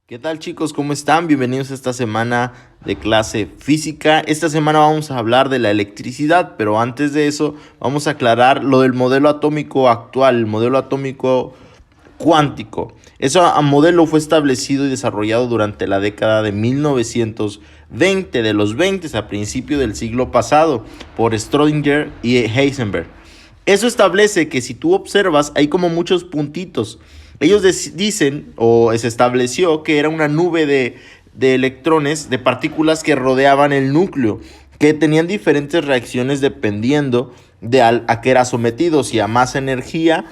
¿Qué tal chicos? ¿Cómo están? Bienvenidos a esta semana de clase física. Esta semana vamos a hablar de la electricidad, pero antes de eso vamos a aclarar lo del modelo atómico actual, el modelo atómico cuántico. Ese modelo fue establecido y desarrollado durante la década de 1920, de los 20 a principio del siglo pasado, por Schrödinger y Heisenberg. Eso establece que si tú observas, hay como muchos puntitos. Ellos dicen, o se estableció, que era una nube de electrones, de partículas que rodeaban el núcleo, que tenían diferentes reacciones dependiendo de a qué era sometido. Si a más energía,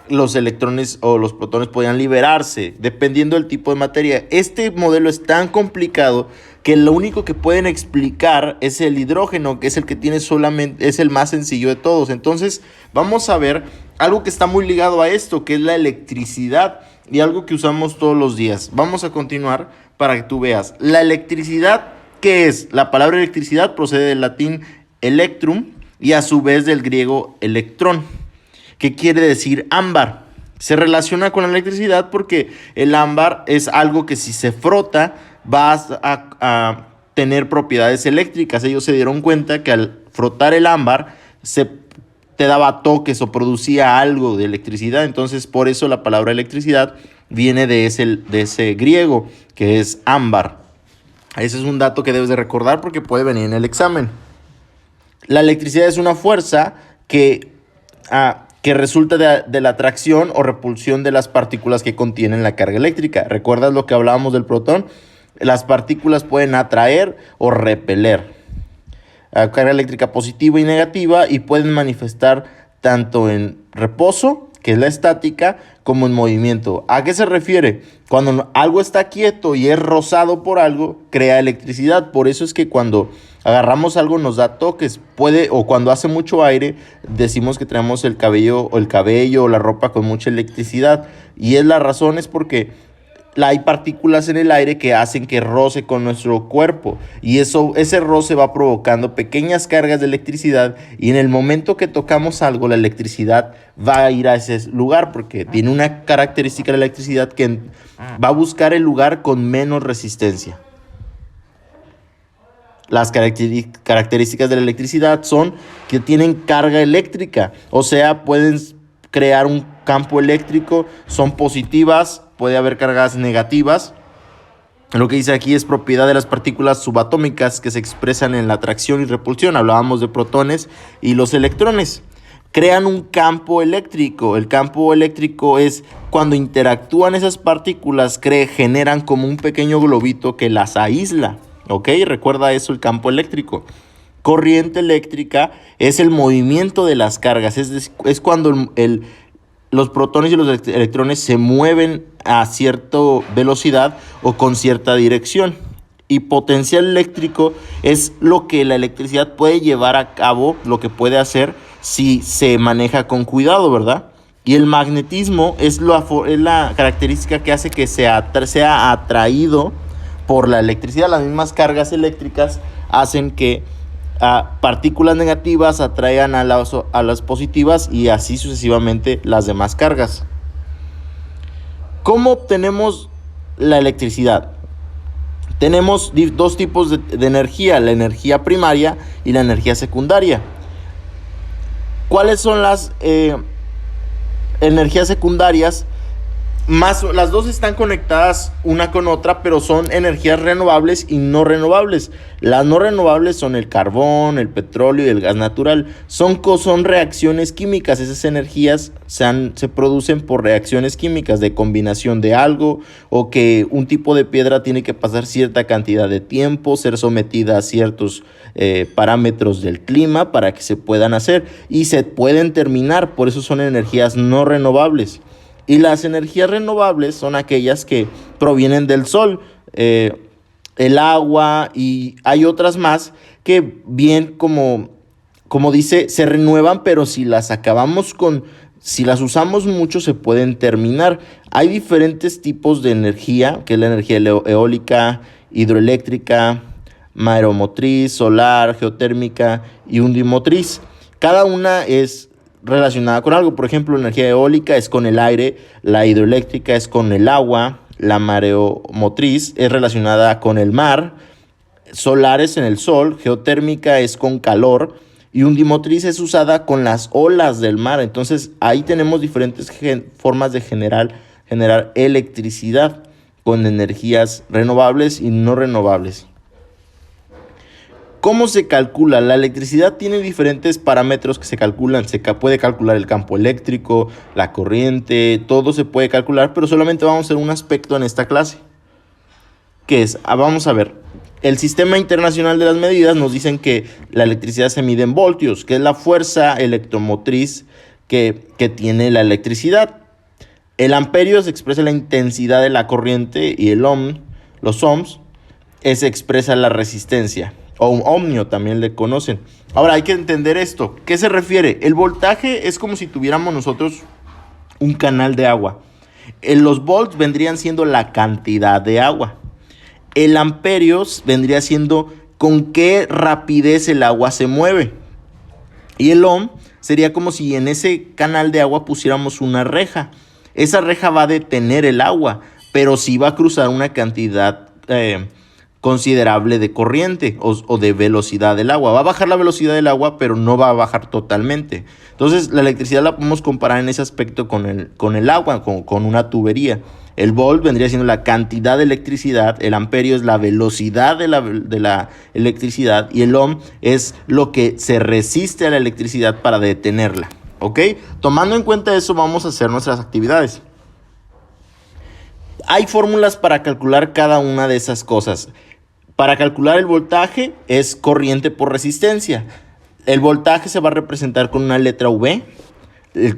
los electrones o los protones podían liberarse, dependiendo del tipo de materia. Este modelo es tan complicado que lo único que pueden explicar es el hidrógeno, que es el que tiene solamente, es el más sencillo de todos. Entonces, vamos a ver algo que está muy ligado a esto, que es la electricidad y algo que usamos todos los días. Vamos a continuar para que tú veas. La electricidad, ¿qué es? La palabra electricidad procede del latín electrum y a su vez del griego electrón, que quiere decir ámbar. Se relaciona con la electricidad porque el ámbar es algo que si se frota vas a tener propiedades eléctricas. Ellos se dieron cuenta que al frotar el ámbar te daba toques o producía algo de electricidad. Entonces por eso la palabra electricidad viene de ese griego que es ámbar. Ese es un dato que debes de recordar porque puede venir en el examen. La electricidad es una fuerza que resulta de la atracción o repulsión de las partículas que contienen la carga eléctrica. ¿Recuerdas lo que hablábamos del protón? Las partículas pueden atraer o repeler carga eléctrica positiva y negativa y pueden manifestar tanto en reposo, que es la estática, como en movimiento. ¿A qué se refiere? Cuando algo está quieto y es rozado por algo, crea electricidad. Por eso es que cuando agarramos algo nos da toques. O cuando hace mucho aire, decimos que tenemos el cabello o la ropa con mucha electricidad. Y la razón es porque hay partículas en el aire que hacen que roce con nuestro cuerpo y ese roce va provocando pequeñas cargas de electricidad y en el momento que tocamos algo la electricidad va a ir a ese lugar porque tiene una característica de la electricidad que va a buscar el lugar con menos resistencia. Las características de la electricidad son que tienen carga eléctrica, o sea, pueden crear un campo eléctrico, son positivas, puede haber cargas negativas. Lo que dice aquí es propiedad de las partículas subatómicas que se expresan en la atracción y repulsión. Hablábamos de protones y los electrones. Crean un campo eléctrico. El campo eléctrico es cuando interactúan esas partículas, generan como un pequeño globito que las aísla. ¿Ok? Recuerda eso, el campo eléctrico. Corriente eléctrica es el movimiento de las cargas. Es cuando los protones y los electrones se mueven a cierta velocidad o con cierta dirección. Y potencial eléctrico es lo que la electricidad puede llevar a cabo, lo que puede hacer si se maneja con cuidado, ¿verdad? Y el magnetismo es la característica que hace que sea atraído por la electricidad. Las mismas cargas eléctricas hacen que partículas negativas atraigan a las positivas y así sucesivamente las demás cargas. ¿Cómo obtenemos la electricidad? Tenemos dos tipos de energía, la energía primaria y la energía secundaria. ¿Cuáles son las energías secundarias? Las dos están conectadas una con otra, pero son energías renovables y no renovables. Las no renovables son el carbón, el petróleo y el gas natural. Son reacciones químicas. Esas energías se producen por reacciones químicas de combinación de algo o que un tipo de piedra tiene que pasar cierta cantidad de tiempo, ser sometida a ciertos parámetros del clima para que se puedan hacer y se pueden terminar. Por eso son energías no renovables. Y las energías renovables son aquellas que provienen del sol, el agua y hay otras más que bien como dice, se renuevan, pero si las usamos mucho se pueden terminar. Hay diferentes tipos de energía, que es la energía eólica, hidroeléctrica, mareomotriz, solar, geotérmica y undimotriz. Cada una es relacionada con algo. Por ejemplo, la energía eólica es con el aire, la hidroeléctrica es con el agua, La mareomotriz es relacionada con el mar, solar es en el sol, geotérmica es con calor y undimotriz es usada con las olas del mar. Entonces ahí tenemos diferentes formas de generar electricidad con energías renovables y no renovables. ¿Cómo se calcula? La electricidad tiene diferentes parámetros que se calculan. Se puede calcular el campo eléctrico, la corriente, todo se puede calcular, pero solamente vamos a hacer un aspecto en esta clase. ¿Qué es? Vamos a ver. El Sistema Internacional de las Medidas nos dicen que la electricidad se mide en voltios, que es la fuerza electromotriz que tiene la electricidad. El amperio se expresa la intensidad de la corriente y el los ohms, se expresa la resistencia. O un ohmio también le conocen. Ahora hay que entender esto. ¿Qué se refiere? El voltaje es como si tuviéramos nosotros un canal de agua. Los volts vendrían siendo la cantidad de agua. El amperio vendría siendo con qué rapidez el agua se mueve. Y el ohm sería como si en ese canal de agua pusiéramos una reja. Esa reja va a detener el agua, pero sí va a cruzar una cantidad considerable de corriente o de velocidad del agua. Va a bajar la velocidad del agua, pero no va a bajar totalmente. Entonces, la electricidad la podemos comparar en ese aspecto con el agua, con una tubería. El volt vendría siendo la cantidad de electricidad, el amperio es la velocidad de la electricidad y el ohm es lo que se resiste a la electricidad para detenerla. ¿Ok? Tomando en cuenta eso, vamos a hacer nuestras actividades. Hay fórmulas para calcular cada una de esas cosas. Para calcular el voltaje es corriente por resistencia. El voltaje se va a representar con una letra V,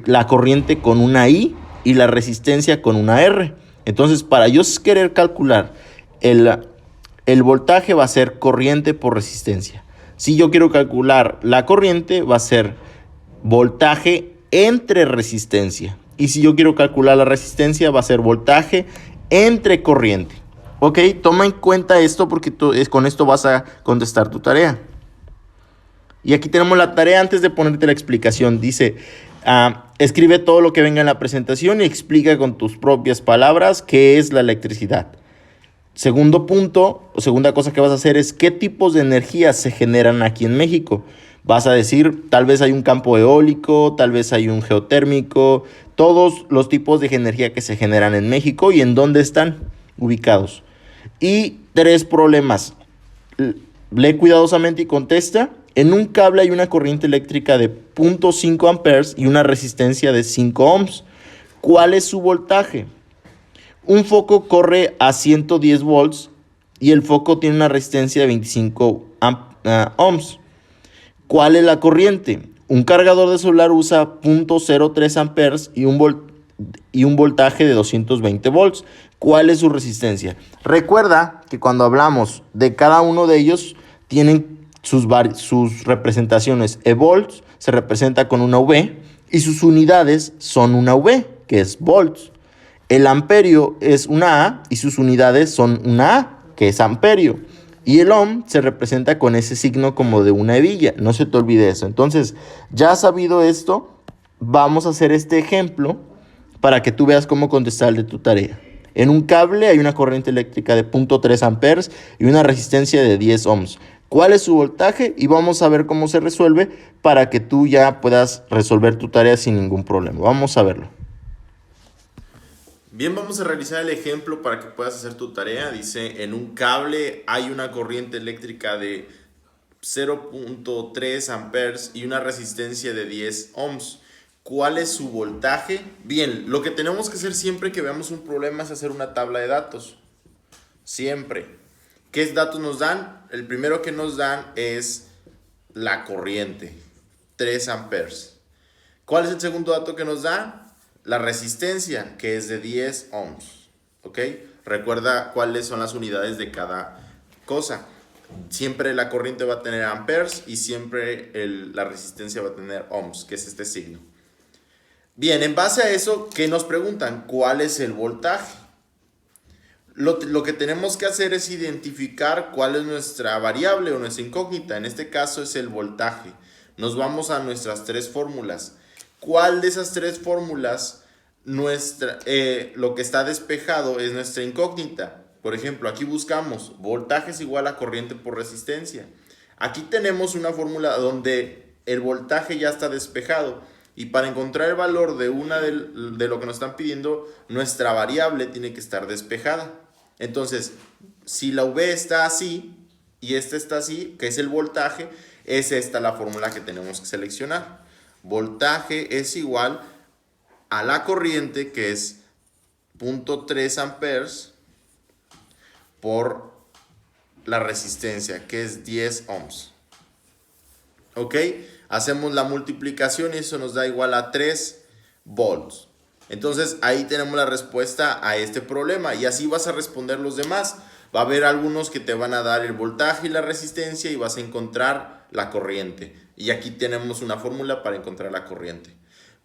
la corriente con una I y la resistencia con una R. Entonces, para yo querer calcular el voltaje va a ser corriente por resistencia. Si yo quiero calcular la corriente va a ser voltaje entre resistencia. Y si yo quiero calcular la resistencia va a ser voltaje entre corriente. Ok, toma en cuenta esto porque con esto vas a contestar tu tarea. Y aquí tenemos la tarea antes de ponerte la explicación. Dice, escribe todo lo que venga en la presentación y explica con tus propias palabras qué es la electricidad. Segundo punto, o segunda cosa que vas a hacer es qué tipos de energía se generan aquí en México. Vas a decir, tal vez hay un campo eólico, tal vez hay un geotérmico, todos los tipos de energía que se generan en México y en dónde están ubicados. Y 3 problemas. Lee cuidadosamente y contesta. En un cable hay una corriente eléctrica de 0.5 amperes y una resistencia de 5 ohms. ¿Cuál es su voltaje? Un foco corre a 110 volts y el foco tiene una resistencia de 25 ohms. ¿Cuál es la corriente? Un cargador de celular usa 0.03 amperes y un voltaje de 220 volts. ¿Cuál es su resistencia? Recuerda que cuando hablamos de cada uno de ellos, tienen sus representaciones. Volts se representa con una V y sus unidades son una V, que es volts. El amperio es una A y sus unidades son una A, que es amperio. Y el ohm se representa con ese signo como de una hebilla. No se te olvide eso. Entonces, ya sabido esto, vamos a hacer este ejemplo para que tú veas cómo contestar de tu tarea. En un cable hay una corriente eléctrica de 0.3 amperes y una resistencia de 10 ohms. ¿Cuál es su voltaje? Y vamos a ver cómo se resuelve para que tú ya puedas resolver tu tarea sin ningún problema. Vamos a verlo. Bien, vamos a realizar el ejemplo para que puedas hacer tu tarea. Dice, en un cable hay una corriente eléctrica de 0.3 amperes y una resistencia de 10 ohms. ¿Cuál es su voltaje? Bien, lo que tenemos que hacer siempre que veamos un problema es hacer una tabla de datos. Siempre. ¿Qué datos nos dan? El primero que nos dan es la corriente, 3 amperes. ¿Cuál es el segundo dato que nos da? La resistencia, que es de 10 ohms. ¿Ok? Recuerda cuáles son las unidades de cada cosa. Siempre la corriente va a tener amperes y siempre la resistencia va a tener ohms, que es este signo. Bien, en base a eso, ¿qué nos preguntan? ¿Cuál es el voltaje? Lo que tenemos que hacer es identificar cuál es nuestra variable o nuestra incógnita. En este caso es el voltaje. Nos vamos a nuestras 3 fórmulas. ¿Cuál de esas 3 fórmulas lo que está despejado es nuestra incógnita. Por ejemplo, aquí buscamos voltaje es igual a corriente por resistencia. Aquí tenemos una fórmula donde el voltaje ya está despejado. Y para encontrar el valor de de lo que nos están pidiendo, nuestra variable tiene que estar despejada. Entonces, si la V está así y esta está así, que es el voltaje, es esta la fórmula que tenemos que seleccionar. Voltaje es igual a la corriente, que es 0.3 amperes, por la resistencia, que es 10 ohms. ¿Ok? Hacemos la multiplicación y eso nos da igual a 3 volts. Entonces ahí tenemos la respuesta a este problema y así vas a responder los demás. Va a haber algunos que te van a dar el voltaje y la resistencia y vas a encontrar la corriente. Y aquí tenemos una fórmula para encontrar la corriente.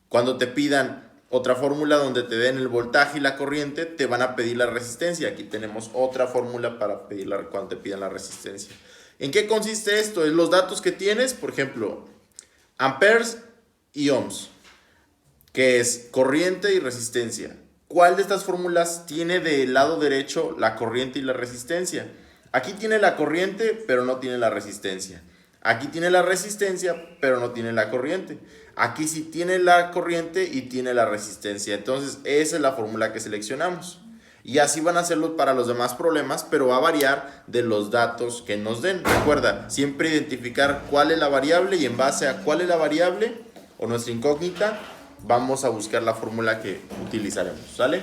Cuando te pidan otra fórmula donde te den el voltaje y la corriente, te van a pedir la resistencia. Aquí tenemos otra fórmula para pedir cuando te pidan la resistencia. ¿En qué consiste esto? Es los datos que tienes, por ejemplo, amperes y ohms, que es corriente y resistencia. ¿Cuál de estas fórmulas tiene del lado derecho la corriente y la resistencia? Aquí tiene la corriente, pero no tiene la resistencia. Aquí tiene la resistencia, pero no tiene la corriente. Aquí sí tiene la corriente y tiene la resistencia. Entonces, esa es la fórmula que seleccionamos. Y así van a hacerlo para los demás problemas, pero va a variar de los datos que nos den. Recuerda, siempre identificar cuál es la variable y en base a cuál es la variable o nuestra incógnita, vamos a buscar la fórmula que utilizaremos. ¿Sale?